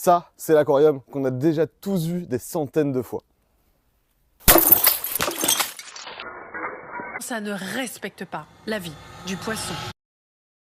Ça, c'est l'aquarium qu'on a déjà tous vu des centaines de fois. Ça ne respecte pas la vie du poisson.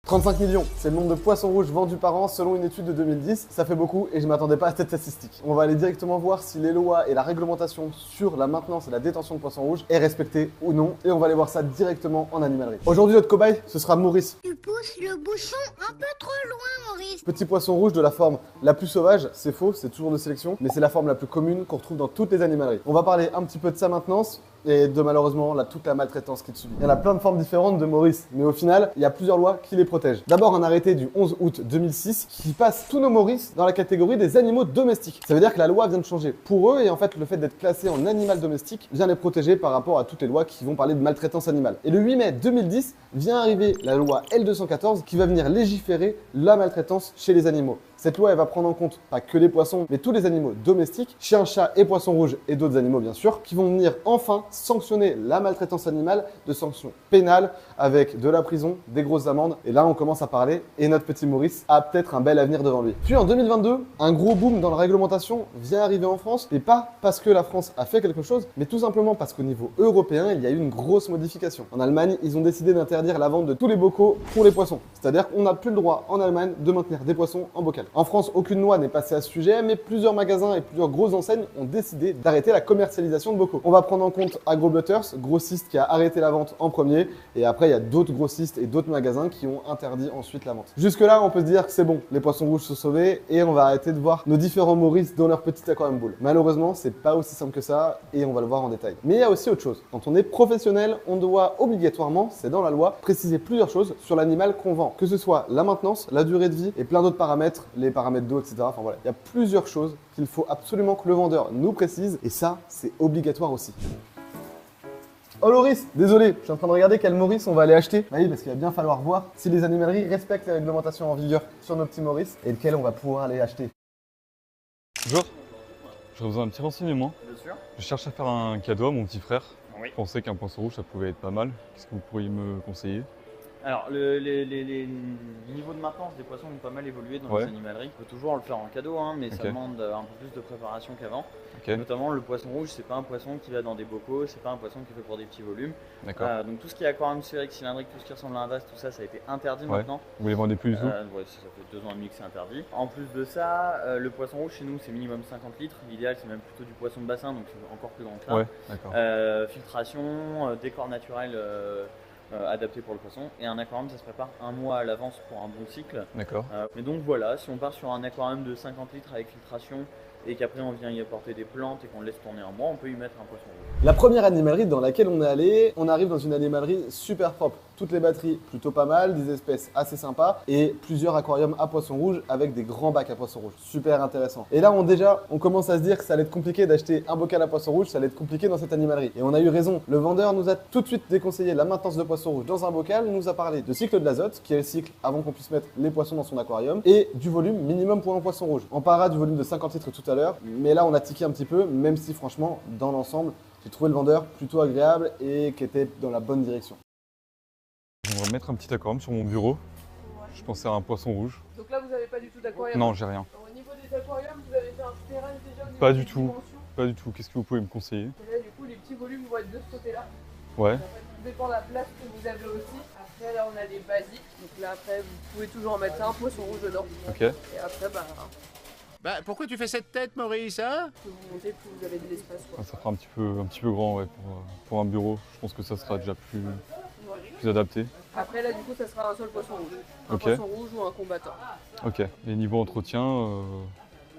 35 millions, c'est le nombre de poissons rouges vendus par an selon une étude de 2010. Ça fait beaucoup et je ne m'attendais pas à cette statistique. On va aller directement voir si les lois et la réglementation sur la maintenance et la détention de poissons rouges est respectée ou non. Et on va aller voir ça directement en animalerie. Aujourd'hui, notre cobaye, ce sera Maurice. Tu pousses le bouchon un peu trop loin, Maurice. Petit poisson rouge de la forme la plus sauvage, c'est faux, c'est toujours de sélection, mais c'est la forme la plus commune qu'on retrouve dans toutes les animaleries. On va parler un petit peu de sa maintenance et de malheureusement toute la maltraitance qu'il subit. Il y en a plein de formes différentes de Maurice, mais au final, il y a plusieurs lois qui les protègent. D'abord, un arrêté du 11 août 2006 qui passe tous nos Maurice dans la catégorie des animaux domestiques. Ça veut dire que la loi vient de changer pour eux et en fait, le fait d'être classé en animal domestique vient les protéger par rapport à toutes les lois qui vont parler de maltraitance animale. Et le 8 mai 2010 vient arriver la loi L214 qui va venir légiférer la maltraitance chez les animaux. Cette loi, elle va prendre en compte pas que les poissons, mais tous les animaux domestiques, chiens, chats et poissons rouges et d'autres animaux bien sûr, qui vont venir enfin sanctionner la maltraitance animale de sanctions pénales avec de la prison, des grosses amendes. Et là, on commence à parler et notre petit Maurice a peut-être un bel avenir devant lui. Puis en 2022, un gros boom dans la réglementation vient arriver en France, et pas parce que la France a fait quelque chose, mais tout simplement parce qu'au niveau européen, il y a eu une grosse modification. En Allemagne, ils ont décidé d'interdire la vente de tous les bocaux pour les poissons. C'est-à-dire qu'on n'a plus le droit en Allemagne de maintenir des poissons en bocal. En France, aucune loi n'est passée à ce sujet, mais plusieurs magasins et plusieurs grosses enseignes ont décidé d'arrêter la commercialisation de bocaux. On va prendre en compte AgroButters, grossiste qui a arrêté la vente en premier, et après il y a d'autres grossistes et d'autres magasins qui ont interdit ensuite la vente. Jusque là, on peut se dire que c'est bon, les poissons rouges sont sauvés et on va arrêter de voir nos différents Maurice dans leur petit aquarium boule. Malheureusement, c'est pas aussi simple que ça et on va le voir en détail. Mais il y a aussi autre chose. Quand on est professionnel, on doit obligatoirement, c'est dans la loi, préciser plusieurs choses sur l'animal qu'on vend. Que ce soit la maintenance, la durée de vie et plein d'autres paramètres, les paramètres d'eau, etc. Enfin voilà, il y a plusieurs choses qu'il faut absolument que le vendeur nous précise et ça, c'est obligatoire aussi. Oh Loris, désolé, je suis en train de regarder quel Maurice on va aller acheter. Bah oui, parce qu'il va bien falloir voir si les animaleries respectent les réglementations en vigueur sur nos petits Maurice et lequel on va pouvoir aller acheter. Bonjour, j'aurais besoin d'un petit renseignement. Bien sûr. Je cherche à faire un cadeau à mon petit frère. Oui. Je pensais qu'un poisson rouge ça pouvait être pas mal. Qu'est-ce que vous pourriez me conseiller? Alors, les niveaux de maintenance des poissons ont pas mal évolué dans les animaleries. On peut toujours le faire en cadeau, hein, mais ça demande un peu plus de préparation qu'avant. Notamment, le poisson rouge, c'est pas un poisson qui va dans des bocaux, c'est pas un poisson qui fait pour des petits volumes. Donc tout ce qui est aquarium sphérique, cylindrique, tout ce qui ressemble à un vase, tout ça, ça a été interdit maintenant. Vous les vendez plus du tout? Ouais, ça fait 2 ans et demi que c'est interdit. En plus de ça, le poisson rouge chez nous, c'est minimum 50 litres. L'idéal, c'est même plutôt du poisson de bassin, donc c'est encore plus grand que ça. Filtration, décor naturel. Adapté pour le poisson, et un aquarium ça se prépare un mois à l'avance pour un bon cycle. Mais donc voilà, si on part sur un aquarium de 50 litres avec filtration et qu'après on vient y apporter des plantes et qu'on le laisse tourner un mois, on peut y mettre un poisson rouge. La première animalerie dans laquelle on est allé, on arrive dans une animalerie super propre. Toutes les batteries plutôt pas mal, des espèces assez sympas et plusieurs aquariums à poissons rouges avec des grands bacs à poissons rouges. Super intéressant. Et là, on commence à se dire que ça allait être compliqué d'acheter un bocal à poissons rouges, ça allait être compliqué dans cette animalerie. Et on a eu raison. Le vendeur nous a tout de suite déconseillé la maintenance de poissons rouges dans un bocal, nous a parlé de cycle de l'azote, qui est le cycle avant qu'on puisse mettre les poissons dans son aquarium, et du volume minimum pour un poisson rouge. On parlera du volume de 50 litres tout à l'heure, mais là on a tiqué un petit peu, même si franchement, dans l'ensemble, j'ai trouvé le vendeur plutôt agréable et qui était dans la bonne direction. J'aimerais mettre un petit aquarium sur mon bureau. Je pensais à un poisson rouge. Donc là, vous n'avez pas du tout d'aquarium? Non, j'ai rien. Au niveau des aquariums, vous avez fait un stérile déjà au niveau Pas des du tout. dimensions? Pas du tout. Qu'est-ce que vous pouvez me conseiller? Et là, du coup, les petits volumes vont être de ce côté-là. Ouais. En fait, tout dépend de la place que vous avez aussi. Après, là, on a les basiques. Donc là, après, vous pouvez toujours en mettre un poisson rouge dedans. Ok. Et après, pourquoi tu fais cette tête, Maurice, hein? plus vous montez, plus vous avez de l'espace, quoi. Ça fera un petit peu grand, ouais, pour un bureau. Je pense que ça sera déjà plus adapté. Après, là, du coup, ça sera un seul poisson rouge. Un Ok. poisson rouge ou un combattant. Ok. Et niveau entretien,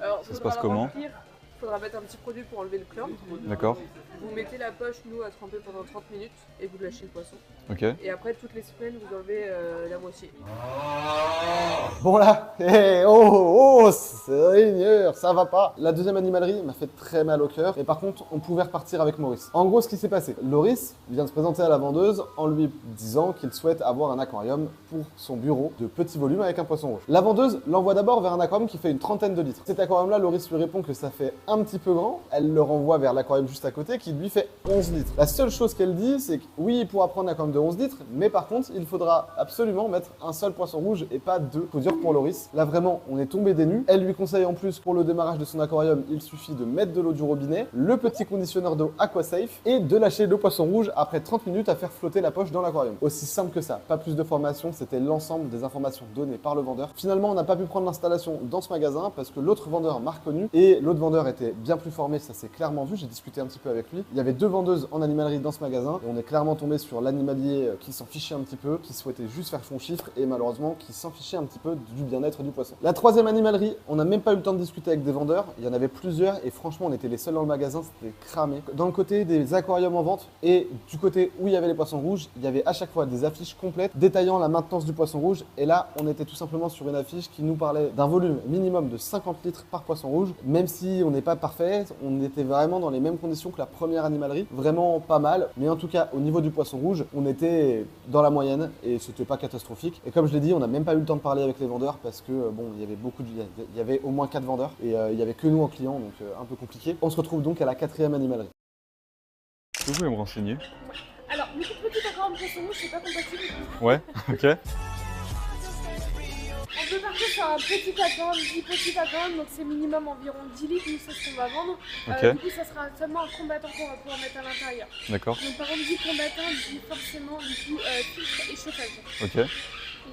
Alors, ça se passe comment? Il faudra mettre un petit produit pour enlever le chlore. D'accord. Vous mettez la poche, nous, à tremper pendant 30 minutes et vous lâchez le poisson. Ok. Et après, toutes les semaines, vous enlevez la moitié. Bon là, oh, Seigneur, ça va pas. La deuxième animalerie m'a fait très mal au cœur et par contre, on pouvait repartir avec Maurice. En gros, ce qui s'est passé, Loris vient de se présenter à la vendeuse en lui disant qu'il souhaite avoir un aquarium pour son bureau de petit volume avec un poisson rouge. La vendeuse l'envoie d'abord vers un aquarium qui fait une 30aine de litres. Cet aquarium-là, Loris lui répond que ça fait un petit peu grand, elle le renvoie vers l'aquarium juste à côté qui lui fait 11 litres. La seule chose qu'elle dit, c'est que oui, il pourra prendre un aquarium de 11 litres, mais par contre, il faudra absolument mettre un seul poisson rouge et pas deux. Faut dire pour Loris, là vraiment, on est tombé des nues. Elle lui conseille en plus pour le démarrage de son aquarium, il suffit de mettre de l'eau du robinet, le petit conditionneur d'eau AquaSafe et de lâcher le poisson rouge après 30 minutes à faire flotter la poche dans l'aquarium. Aussi simple que ça, pas plus de formation, c'était l'ensemble des informations données par le vendeur. Finalement, on n'a pas pu prendre l'installation dans ce magasin parce que l'autre vendeur m'a reconnu et l'autre vendeur était bien plus formé, ça s'est clairement vu, j'ai discuté un petit peu avec lui. Il y avait deux vendeuses en animalerie dans ce magasin et on est clairement tombé sur l'animalier qui s'en fichait un petit peu, qui souhaitait juste faire son chiffre et malheureusement qui s'en fichait un petit peu du bien-être du poisson. La troisième animalerie, on n'a même pas eu le temps de discuter avec des vendeurs, il y en avait plusieurs et franchement on était les seuls dans le magasin, c'était cramé. Dans le côté des aquariums en vente et du côté où il y avait les poissons rouges, il y avait à chaque fois des affiches complètes détaillant la maintenance du poisson rouge et là on était tout simplement sur une affiche qui nous parlait d'un volume minimum de 50 litres par poisson rouge. Même si on n'est pas parfait, on était vraiment dans les mêmes conditions que la première animalerie, vraiment pas mal, mais en tout cas au niveau du poisson rouge, on était dans la moyenne et c'était pas catastrophique. Et comme je l'ai dit, on n'a même pas eu le temps de parler avec les vendeurs parce que bon, il y avait il y avait au moins 4 vendeurs et il y avait que nous en clients, donc un peu compliqué. On se retrouve donc à la quatrième animalerie. Est-ce que vous pouvez me renseigner? Alors, le tout petit aquarium poisson rouge, c'est pas compatible. Ouais, ok. On peut partir sur un petit aquarium, 10 petits aquariums, donc c'est minimum environ 10 litres, nous c'est ce qu'on va vendre. Ok. Du coup, ça sera seulement un combattant qu'on va pouvoir mettre à l'intérieur. D'accord. Donc par exemple, 10 combattants, dit forcément du coup filtre et chauffage. Ok.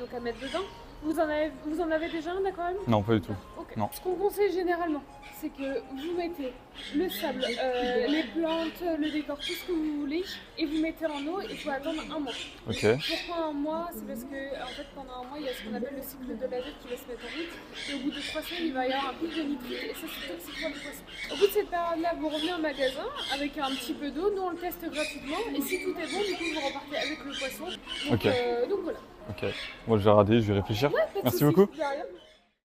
Donc à mettre dedans. Vous en avez déjà un aquarium? Non, pas du tout. Ok. Non. Ce qu'on conseille généralement, c'est que vous mettez le sable, les plantes, le décor, tout ce que vous voulez, et vous mettez en eau et il faut attendre un mois. Ok. Pourquoi un mois? C'est parce que en fait pendant un mois il y a ce qu'on appelle le cycle de l'azote qui va se mettre en route et au bout de 3 semaines il va y avoir un pic de nitrite et ça c'est toxique pour les poissons. Au bout de cette période-là, vous revenez au magasin avec un petit peu d'eau, nous on le teste gratuitement et si tout est bon, du coup vous repartez avec le poisson. Donc, Ok. Donc voilà. Ok. Moi, je vais regarder, je vais réfléchir. Ouais, pas de Merci soucis, beaucoup. de rien.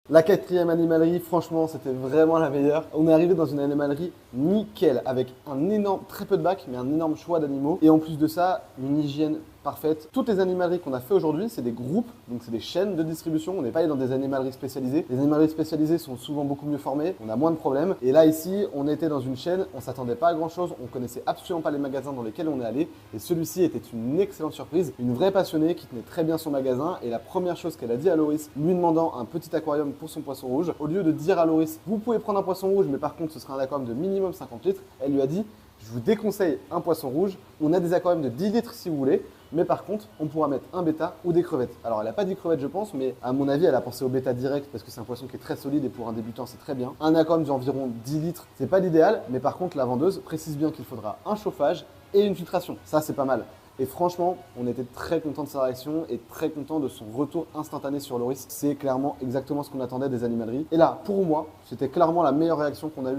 La quatrième animalerie, franchement, c'était vraiment la meilleure. On est arrivé dans une animalerie nickel, avec un énorme, très peu de bacs, mais un énorme choix d'animaux. Et en plus de ça, une hygiène parfaite. Toutes les animaleries qu'on a fait aujourd'hui, c'est des groupes, donc c'est des chaînes de distribution. On n'est pas allé dans des animaleries spécialisées. Les animaleries spécialisées sont souvent beaucoup mieux formées, on a moins de problèmes. Et là, ici, on était dans une chaîne, on s'attendait pas à grand chose, on connaissait absolument pas les magasins dans lesquels on est allé. Et celui-ci était une excellente surprise, une vraie passionnée qui tenait très bien son magasin. Et la première chose qu'elle a dit à Loris, lui demandant un petit aquarium pour son poisson rouge, au lieu de dire à Loris, vous pouvez prendre un poisson rouge, mais par contre, ce sera un aquarium de minimum 50 litres, elle lui a dit, je vous déconseille un poisson rouge, on a des aquariums de 10 litres si vous voulez, mais par contre, on pourra mettre un bêta ou des crevettes. Alors, elle n'a pas dit crevettes, je pense, mais à mon avis, elle a pensé au bêta direct parce que c'est un poisson qui est très solide et pour un débutant, c'est très bien. Un aquarium d'environ 10 litres, c'est pas l'idéal, mais par contre, la vendeuse précise bien qu'il faudra un chauffage et une filtration. Ça, c'est pas mal. Et franchement, on était très content de sa réaction et très content de son retour instantané sur Loris. C'est clairement exactement ce qu'on attendait des animaleries. Et là, pour moi, c'était clairement la meilleure réaction qu'on a eue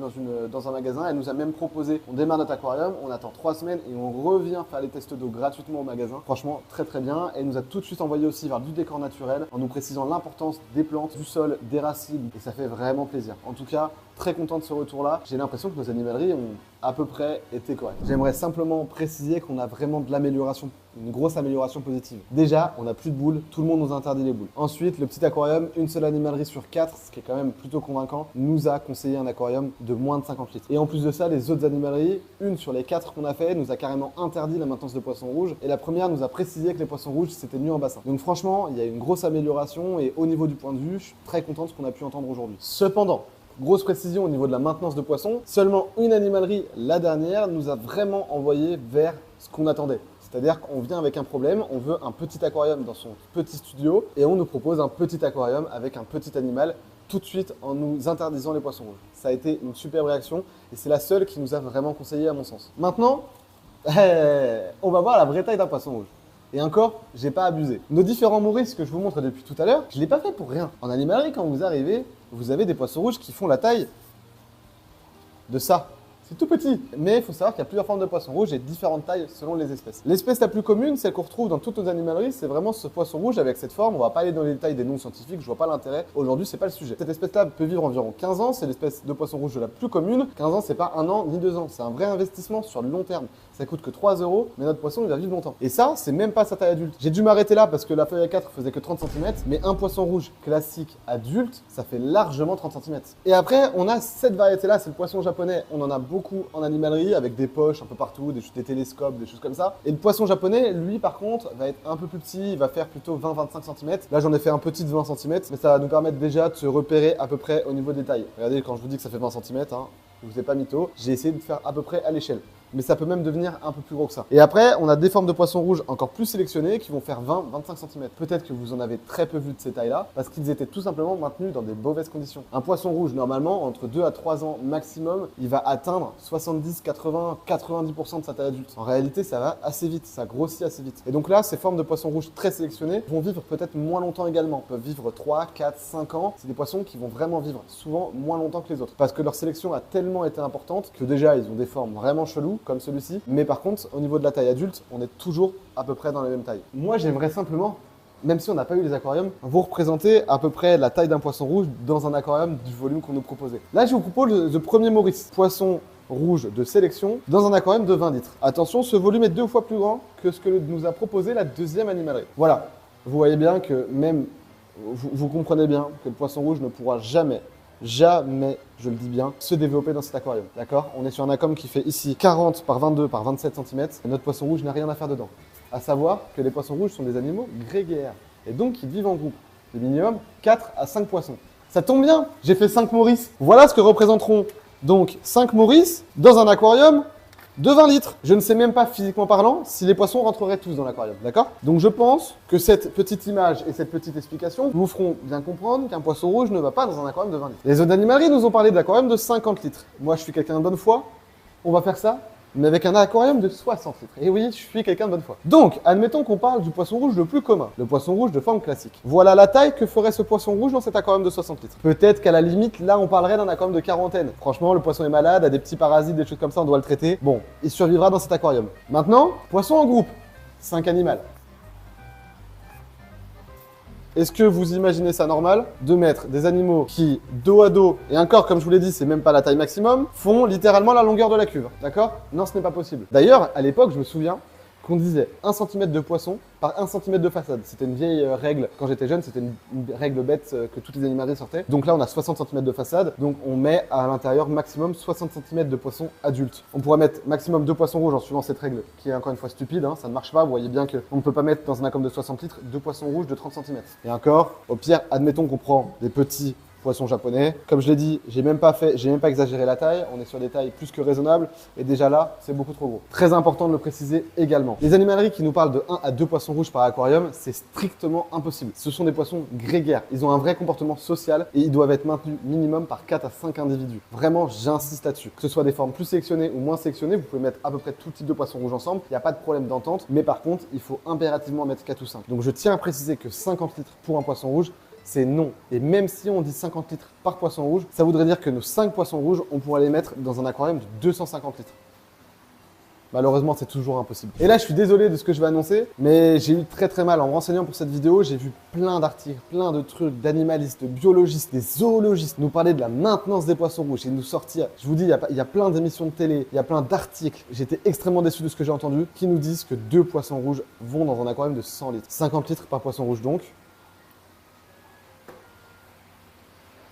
dans un magasin. Elle nous a même proposé, on démarre notre aquarium, on attend 3 semaines et on revient faire les tests d'eau gratuitement au magasin. Franchement, très très bien. Elle nous a tout de suite envoyé aussi vers du décor naturel en nous précisant l'importance des plantes, du sol, des racines. Et ça fait vraiment plaisir. En tout cas, très content de ce retour-là. J'ai l'impression que nos animaleries ont à peu près été correctes. J'aimerais simplement préciser qu'on a vraiment de l'amélioration, une grosse amélioration positive. Déjà, on n'a plus de boules, tout le monde nous interdit les boules. Ensuite, le petit aquarium, une seule animalerie sur 4, ce qui est quand même plutôt convaincant, nous a conseillé un aquarium de moins de 50 litres. Et en plus de ça, les autres animaleries, une sur les 4 qu'on a fait, nous a carrément interdit la maintenance de poissons rouges. Et la première nous a précisé que les poissons rouges, c'était mieux en bassin. Donc franchement, il y a une grosse amélioration et au niveau du point de vue, je suis très content de ce qu'on a pu entendre aujourd'hui. Cependant, grosse précision au niveau de la maintenance de poissons, seulement une animalerie, la dernière, nous a vraiment envoyé vers ce qu'on attendait. C'est-à-dire qu'on vient avec un problème, on veut un petit aquarium dans son petit studio et on nous propose un petit aquarium avec un petit animal tout de suite en nous interdisant les poissons rouges. Ça a été une superbe réaction et c'est la seule qui nous a vraiment conseillé à mon sens. Maintenant, on va voir la vraie taille d'un poisson rouge. Et encore, j'ai pas abusé. Nos différents Maurice que je vous montre depuis tout à l'heure, je l'ai pas fait pour rien. En animalerie, quand vous arrivez, vous avez des poissons rouges qui font la taille de ça. C'est tout petit. Mais il faut savoir qu'il y a plusieurs formes de poissons rouges et différentes tailles selon les espèces. L'espèce la plus commune, celle qu'on retrouve dans toutes nos animaleries, c'est vraiment ce poisson rouge avec cette forme. On va pas aller dans les détails des noms scientifiques, je vois pas l'intérêt. Aujourd'hui, c'est pas le sujet. Cette espèce-là peut vivre environ 15 ans, c'est l'espèce de poisson rouge la plus commune. 15 ans, c'est pas 1 an ni 2 ans, c'est un vrai investissement sur le long terme. Ça coûte que 3 €, mais notre poisson il va vivre longtemps. Et ça, c'est même pas sa taille adulte. J'ai dû m'arrêter là parce que la feuille A4 faisait que 30 cm, mais un poisson rouge classique adulte, ça fait largement 30 cm. Et après, on a cette variété-là, c'est le poisson japonais. On en a beaucoup en animalerie avec des poches un peu partout, des télescopes, des choses comme ça. Et le poisson japonais, lui, par contre, va être un peu plus petit, il va faire plutôt 20-25 cm. Là, j'en ai fait un petit de 20 cm, mais ça va nous permettre déjà de se repérer à peu près au niveau des tailles. Regardez, quand je vous dis que ça fait 20 cm, hein, je vous ai pas mytho, j'ai essayé de faire à peu près à l'échelle. Mais ça peut même devenir un peu plus gros que ça. Et après, on a des formes de poissons rouges encore plus sélectionnées qui vont faire 20-25 cm. Peut-être que vous en avez très peu vu de ces tailles-là, parce qu'ils étaient tout simplement maintenus dans des mauvaises conditions. Un poisson rouge, normalement, entre 2 à 3 ans maximum, il va atteindre 70, 80, 90% de sa taille adulte. En réalité, ça va assez vite, ça grossit assez vite. Et donc là, ces formes de poissons rouges très sélectionnés vont vivre peut-être moins longtemps également. Peuvent vivre 3, 4, 5 ans. C'est des poissons qui vont vraiment vivre souvent moins longtemps que les autres. Parce que leur sélection a tellement été importante que déjà, ils ont des formes vraiment cheloues, comme celui-ci. Mais par contre, au niveau de la taille adulte, on est toujours à peu près dans la même taille. Moi, j'aimerais simplement, même si on n'a pas eu les aquariums, vous représenter à peu près la taille d'un poisson rouge dans un aquarium du volume qu'on nous proposait. Là, je vous propose le premier Maurice, poisson rouge de sélection, dans un aquarium de 20 litres. Attention, ce volume est 2 fois plus grand que ce que nous a proposé la deuxième animalerie. Voilà, vous voyez bien que même, vous comprenez bien que le poisson rouge ne pourra jamais, je le dis bien, se développer dans cet aquarium. D'accord? On est sur un aquarium qui fait ici 40 par 22 par 27 cm et notre poisson rouge n'a rien à faire dedans. À savoir que les poissons rouges sont des animaux grégaires et donc ils vivent en groupe. Le minimum 4 à 5 poissons. Ça tombe bien, j'ai fait 5 Maurice. Voilà ce que représenteront donc 5 Maurice dans un aquarium de 20 litres. Je ne sais même pas, physiquement parlant, si les poissons rentreraient tous dans l'aquarium, d'accord? Donc je pense que cette petite image et cette petite explication vous feront bien comprendre qu'un poisson rouge ne va pas dans un aquarium de 20 litres. Les autres animaleries nous ont parlé d'aquarium de 50 litres. Moi, je suis quelqu'un de bonne foi, on va faire ça, mais avec un aquarium de 60 litres. Et oui, je suis quelqu'un de bonne foi. Donc, admettons qu'on parle du poisson rouge le plus commun, le poisson rouge de forme classique. Voilà la taille que ferait ce poisson rouge dans cet aquarium de 60 litres. Peut-être qu'à la limite, là, on parlerait d'un aquarium de quarantaine. Franchement, le poisson est malade, a des petits parasites, des choses comme ça, on doit le traiter. Bon, il survivra dans cet aquarium. Maintenant, poisson en groupe, 5 animaux. Est-ce que vous imaginez ça normal de mettre des animaux qui, dos à dos, et encore, comme je vous l'ai dit, c'est même pas la taille maximum, font littéralement la longueur de la cuve, d'accord? Non, ce n'est pas possible. D'ailleurs, à l'époque, je me souviens qu'on disait 1 cm de poisson par 1 cm de façade. C'était une vieille règle. Quand j'étais jeune, c'était une règle bête que toutes les animaleries sortaient. Donc là, on a 60 cm de façade. Donc on met à l'intérieur maximum 60 cm de poissons adultes. On pourrait mettre maximum 2 poissons rouges en suivant cette règle, qui est encore une fois stupide. Hein, ça ne marche pas. Vous voyez bien qu'on ne peut pas mettre dans un aquarium de 60 litres 2 poissons rouges de 30 cm. Et encore, au pire, admettons qu'on prend des petits poisson japonais. Comme je l'ai dit, j'ai même pas exagéré la taille. On est sur des tailles plus que raisonnables. Et déjà là, c'est beaucoup trop gros. Très important de le préciser également. Les animaleries qui nous parlent de 1 à 2 poissons rouges par aquarium, c'est strictement impossible. Ce sont des poissons grégaires. Ils ont un vrai comportement social et ils doivent être maintenus minimum par 4 à 5 individus. Vraiment, j'insiste là-dessus. Que ce soit des formes plus sélectionnées ou moins sélectionnées, vous pouvez mettre à peu près tout type de poissons rouges ensemble. Il n'y a pas de problème d'entente. Mais par contre, il faut impérativement mettre 4 ou 5. Donc je tiens à préciser que 50 litres pour un poisson rouge, c'est non. Et même si on dit 50 litres par poisson rouge, ça voudrait dire que nos 5 poissons rouges, on pourrait les mettre dans un aquarium de 250 litres. Malheureusement, c'est toujours impossible. Et là, je suis désolé de ce que je vais annoncer, mais j'ai eu très mal en me renseignant pour cette vidéo. J'ai vu plein d'articles, plein de trucs d'animalistes, de biologistes, des zoologistes nous parler de la maintenance des poissons rouges et nous sortir. Je vous dis, il y a plein d'émissions de télé, il y a plein d'articles. J'étais extrêmement déçu de ce que j'ai entendu, qui nous disent que 2 poissons rouges vont dans un aquarium de 100 litres. 50 litres par poisson rouge donc.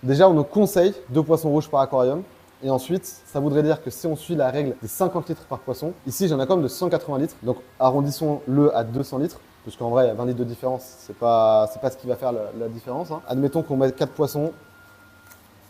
Déjà, on nous conseille 2 poissons rouges par aquarium. Et ensuite, ça voudrait dire que si on suit la règle des 50 litres par poisson, ici j'ai un aquarium de 180 litres. Donc arrondissons-le à 200 litres. Parce qu'en vrai, il y a 20 litres de différence. C'est pas ce qui va faire la différence. Hein. Admettons qu'on mette 4 poissons.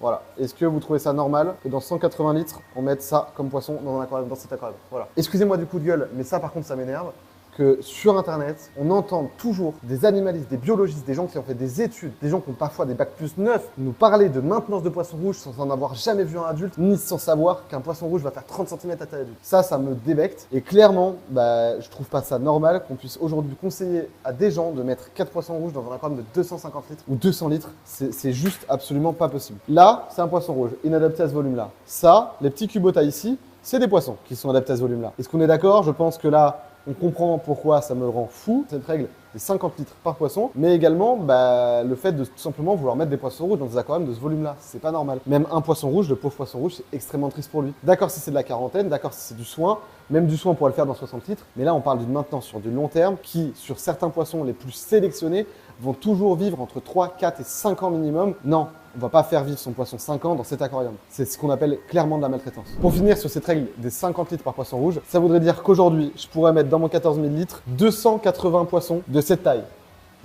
Voilà. Est-ce que vous trouvez ça normal que dans 180 litres, on mette ça comme poisson dans un aquarium, dans cet aquarium? Voilà. Excusez-moi du coup de gueule, mais ça par contre, ça m'énerve. Que sur Internet, on entend toujours des animalistes, des biologistes, des gens qui ont fait des études, des gens qui ont parfois des bacs plus 9, nous parler de maintenance de poissons rouges sans en avoir jamais vu un adulte, ni sans savoir qu'un poisson rouge va faire 30 cm à taille adulte. Ça me débecte. Et clairement, je trouve pas ça normal qu'on puisse aujourd'hui conseiller à des gens de mettre 4 poissons rouges dans un aquarium de 250 litres ou 200 litres. C'est juste absolument pas possible. Là, c'est un poisson rouge, inadapté à ce volume-là. Ça, les petits cubotas ici, c'est des poissons qui sont adaptés à ce volume-là. Est-ce qu'on est d'accord? Je pense que là, on comprend pourquoi ça me rend fou, cette règle des 50 litres par poisson, mais également le fait de tout simplement vouloir mettre des poissons rouges dans des aquariums de ce volume-là. C'est pas normal. Même un poisson rouge, le pauvre poisson rouge, c'est extrêmement triste pour lui. D'accord si c'est de la quarantaine, d'accord si c'est du soin, même du soin on pourrait le faire dans 60 litres, mais là on parle d'une maintenance sur du long terme qui, sur certains poissons les plus sélectionnés, vont toujours vivre entre 3, 4 et 5 ans minimum. Non, on ne va pas faire vivre son poisson 5 ans dans cet aquarium. C'est ce qu'on appelle clairement de la maltraitance. Pour finir sur cette règle des 50 litres par poisson rouge, ça voudrait dire qu'aujourd'hui, je pourrais mettre dans mon 14 000 litres 280 poissons de cette taille.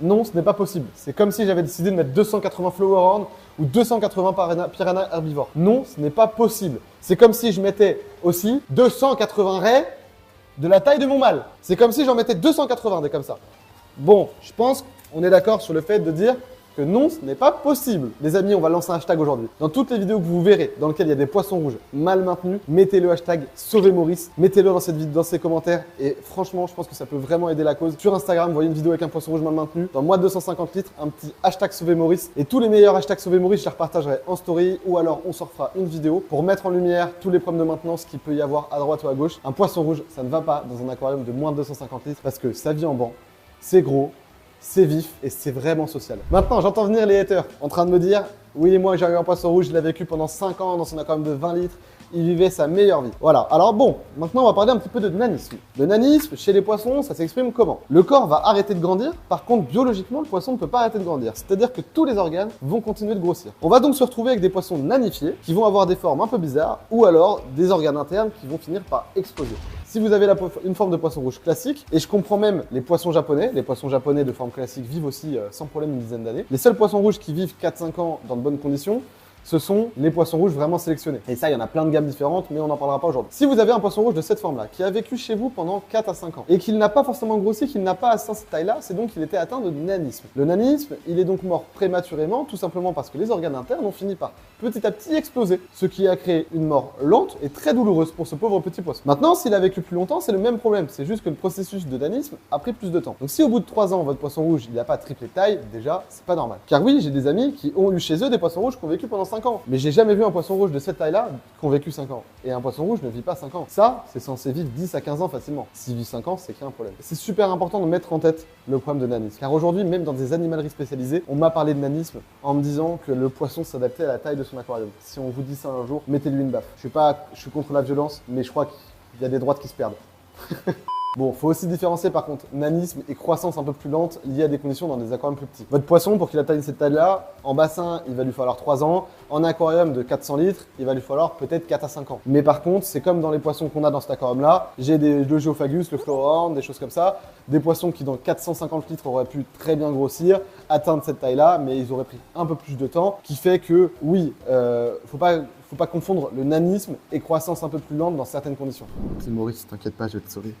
Non, ce n'est pas possible. C'est comme si j'avais décidé de mettre 280 flowerhorn ou 280 piranha herbivores. Non, ce n'est pas possible. C'est comme si je mettais aussi 280 raies de la taille de mon mâle. C'est comme si j'en mettais 280 des comme ça. Bon, je pense qu'on est d'accord sur le fait de dire que non, ce n'est pas possible. Les amis, on va lancer un hashtag aujourd'hui. Dans toutes les vidéos que vous verrez, dans lesquelles il y a des poissons rouges mal maintenus, mettez le hashtag Sauvez Maurice. Mettez-le dans cette vidéo, dans ces commentaires. Et franchement, je pense que ça peut vraiment aider la cause. Sur Instagram, vous voyez une vidéo avec un poisson rouge mal maintenu. Dans moins de 250 litres, un petit hashtag Sauvez Maurice. Et tous les meilleurs hashtags Sauvez Maurice, je les repartagerai en story ou alors on se refera une vidéo pour mettre en lumière tous les problèmes de maintenance qu'il peut y avoir à droite ou à gauche. Un poisson rouge, ça ne va pas dans un aquarium de moins de 250 litres parce que ça vit en banc, c'est gros, c'est vif et c'est vraiment social. Maintenant, j'entends venir les haters en train de me dire « Oui, moi j'ai eu un poisson rouge, il a vécu pendant 5 ans dans son aquarium de 20 litres, il vivait sa meilleure vie. » Voilà, alors bon, maintenant on va parler un petit peu de nanisme. Le nanisme, chez les poissons, ça s'exprime comment? Le corps va arrêter de grandir, par contre biologiquement, le poisson ne peut pas arrêter de grandir. C'est-à-dire que tous les organes vont continuer de grossir. On va donc se retrouver avec des poissons nanifiés qui vont avoir des formes un peu bizarres ou alors des organes internes qui vont finir par exploser. Si vous avez une forme de poisson rouge classique, et je comprends même les poissons japonais de forme classique vivent aussi sans problème une dizaine d'années. Les seuls poissons rouges qui vivent 4-5 ans dans de bonnes conditions, ce sont les poissons rouges vraiment sélectionnés. Et ça, il y en a plein de gammes différentes, mais on n'en parlera pas aujourd'hui. Si vous avez un poisson rouge de cette forme-là, qui a vécu chez vous pendant 4 à 5 ans, et qu'il n'a pas forcément grossi, qu'il n'a pas atteint cette taille-là, c'est donc qu'il était atteint de nanisme. Le nanisme, il est donc mort prématurément, tout simplement parce que les organes internes ont fini par petit à petit exploser, ce qui a créé une mort lente et très douloureuse pour ce pauvre petit poisson. Maintenant, s'il a vécu plus longtemps, c'est le même problème, c'est juste que le processus de nanisme a pris plus de temps. Donc si au bout de 3 ans, votre poisson rouge, il n'a pas triplé de taille, déjà, c'est pas normal. Car oui, j'ai des amis qui ont eu chez eux des poissons rouges qui ont vécu pendant 5 ans, mais j'ai jamais vu un poisson rouge de cette taille-là qui ont vécu 5 ans. Et un poisson rouge ne vit pas 5 ans. Ça, c'est censé vivre 10 à 15 ans facilement. S'il vit 5 ans, c'est qu'il y a un problème. C'est super important de mettre en tête le problème de nanisme. Car aujourd'hui, même dans des animaleries spécialisées, on m'a parlé de nanisme en me disant que le poisson s'adaptait à la taille de son aquarium. Si on vous dit ça un jour, mettez-lui une baffe. Je suis contre la violence, mais je crois qu'il y a des droites qui se perdent. Bon, faut aussi différencier par contre nanisme et croissance un peu plus lente liée à des conditions dans des aquariums plus petits. Votre poisson, pour qu'il atteigne cette taille-là, en bassin, il va lui falloir 3 ans. En aquarium de 400 litres, il va lui falloir peut-être 4 à 5 ans. Mais par contre, c'est comme dans les poissons qu'on a dans cet aquarium-là. J'ai le Geophagus, le Flowerhorn, des choses comme ça. Des poissons qui dans 450 litres auraient pu très bien grossir, atteindre cette taille-là, mais ils auraient pris un peu plus de temps. Qui fait que, oui, faut pas confondre le nanisme et croissance un peu plus lente dans certaines conditions. C'est Maurice, t'inquiète pas, je vais te sauver.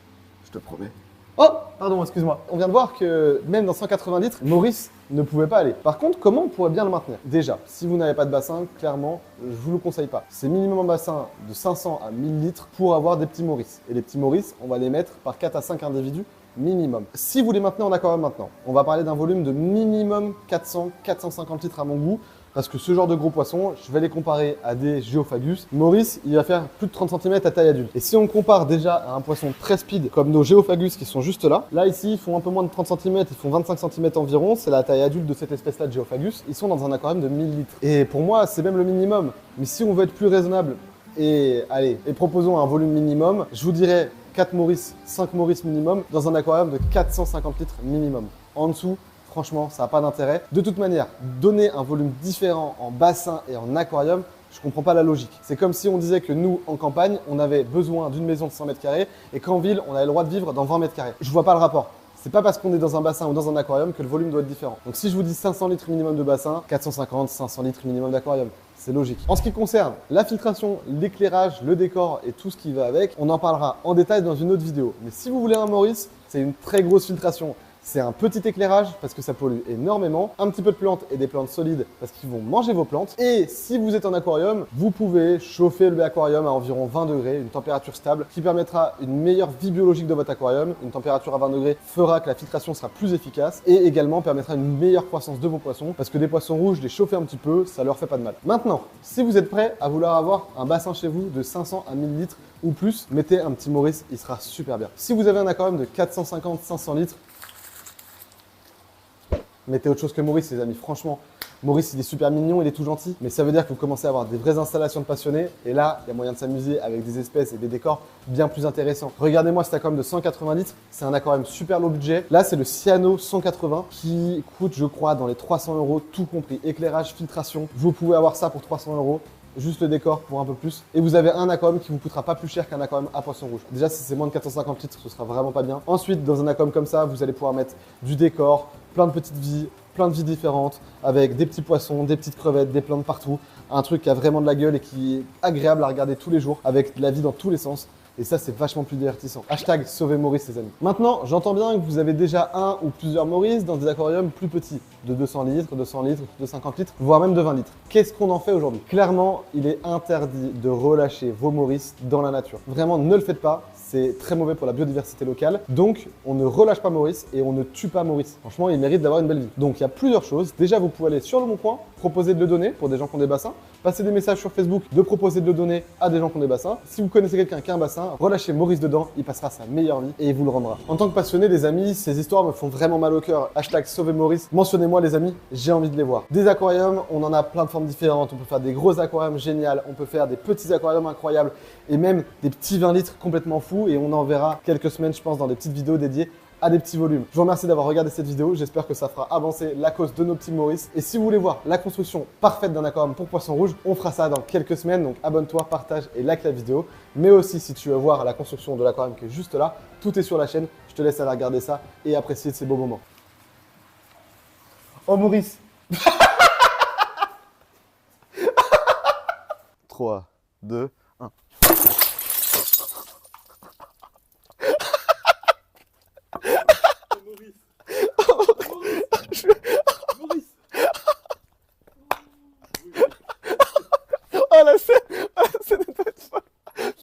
Je te promets. Oh, pardon, excuse-moi. On vient de voir que même dans 180 litres, Maurice ne pouvait pas aller. Par contre, comment on pourrait bien le maintenir? Déjà, si vous n'avez pas de bassin, clairement, je vous le conseille pas. C'est minimum un bassin de 500 à 1000 litres pour avoir des petits Maurice. Et les petits Maurice, on va les mettre par 4 à 5 individus minimum. Si vous les maintenez en aquarium maintenant, on va parler d'un volume de minimum 400-450 litres à mon goût. Parce que ce genre de gros poissons, je vais les comparer à des Geophagus. Maurice, il va faire plus de 30 cm à taille adulte. Et si on compare déjà à un poisson très speed comme nos Geophagus qui sont juste là, là ici, ils font un peu moins de 30 cm, ils font 25 cm environ. C'est la taille adulte de cette espèce-là de Geophagus. Ils sont dans un aquarium de 1000 litres. Et pour moi, c'est même le minimum. Mais si on veut être plus raisonnable et proposons un volume minimum, je vous dirais 4 Maurice, 5 Maurice minimum dans un aquarium de 450 litres minimum. En dessous, franchement, ça n'a pas d'intérêt. De toute manière, donner un volume différent en bassin et en aquarium, je ne comprends pas la logique. C'est comme si on disait que nous, en campagne, on avait besoin d'une maison de 100 mètres carrés et qu'en ville, on avait le droit de vivre dans 20 mètres carrés. Je ne vois pas le rapport. C'est pas parce qu'on est dans un bassin ou dans un aquarium que le volume doit être différent. Donc si je vous dis 500 litres minimum de bassin, 450, 500 litres minimum d'aquarium. C'est logique. En ce qui concerne la filtration, l'éclairage, le décor et tout ce qui va avec, on en parlera en détail dans une autre vidéo. Mais si vous voulez un Maurice, c'est une très grosse filtration. C'est un petit éclairage parce que ça pollue énormément. Un petit peu de plantes et des plantes solides parce qu'ils vont manger vos plantes. Et si vous êtes en aquarium, vous pouvez chauffer l'aquarium à environ 20 degrés, une température stable qui permettra une meilleure vie biologique de votre aquarium. Une température à 20 degrés fera que la filtration sera plus efficace et également permettra une meilleure croissance de vos poissons parce que des poissons rouges, les chauffer un petit peu, ça leur fait pas de mal. Maintenant, si vous êtes prêt à vouloir avoir un bassin chez vous de 500 à 1000 litres ou plus, mettez un petit Maurice, il sera super bien. Si vous avez un aquarium de 450-500 litres, mettez autre chose que Maurice, les amis. Franchement, Maurice, il est super mignon, il est tout gentil, mais ça veut dire que vous commencez à avoir des vraies installations de passionnés. Et là, il y a moyen de s'amuser avec des espèces et des décors bien plus intéressants. Regardez-moi cet aquarium de 180 litres. C'est un aquarium super low budget. Là, c'est le Cyano 180 qui coûte, je crois, dans les 300 €, tout compris. Éclairage, filtration. Vous pouvez avoir ça pour 300 €. Juste le décor pour un peu plus. Et vous avez un aquarium qui vous coûtera pas plus cher qu'un aquarium à poisson rouge. Déjà, si c'est moins de 450 litres, ce sera vraiment pas bien. Ensuite, dans un aquarium comme ça, vous allez pouvoir mettre du décor, plein de petites vies, plein de vies différentes, avec des petits poissons, des petites crevettes, des plantes partout. Un truc qui a vraiment de la gueule et qui est agréable à regarder tous les jours, avec de la vie dans tous les sens. Et ça, c'est vachement plus divertissant. Hashtag sauver Maurice, les amis. Maintenant, j'entends bien que vous avez déjà un ou plusieurs Maurice dans des aquariums plus petits, de 200 litres, 200 litres, de 50 litres, voire même de 20 litres. Qu'est-ce qu'on en fait aujourd'hui? Clairement, il est interdit de relâcher vos Maurice dans la nature. Vraiment, ne le faites pas. C'est très mauvais pour la biodiversité locale. Donc, on ne relâche pas Maurice et on ne tue pas Maurice. Franchement, il mérite d'avoir une belle vie. Donc, il y a plusieurs choses. Déjà, vous pouvez aller sur Le Bon Coin, proposer de le donner pour des gens qui ont des bassins, passer des messages sur Facebook, de proposer de le donner à des gens qui ont des bassins. Si vous connaissez quelqu'un qui a un bassin, relâchez Maurice dedans, il passera sa meilleure vie et il vous le rendra. En tant que passionné, les amis, ces histoires me font vraiment mal au cœur. Hashtag sauver Maurice. Mentionnez-moi, les amis, j'ai envie de les voir. Des aquariums, on en a plein de formes différentes. On peut faire des gros aquariums géniaux, on peut faire des petits aquariums incroyables et même des petits 20 litres complètement fous. Et on en verra quelques semaines, je pense, dans des petites vidéos dédiées à des petits volumes. Je vous remercie d'avoir regardé cette vidéo. J'espère que ça fera avancer la cause de nos petits Maurice. Et si vous voulez voir la construction parfaite d'un aquarium pour poisson rouge, on fera ça dans quelques semaines. Donc abonne-toi, partage et like la vidéo. Mais aussi, si tu veux voir la construction de l'aquarium qui est juste là, tout est sur la chaîne. Je te laisse aller regarder ça et apprécier ces beaux moments. Oh Maurice 3, 2, 1.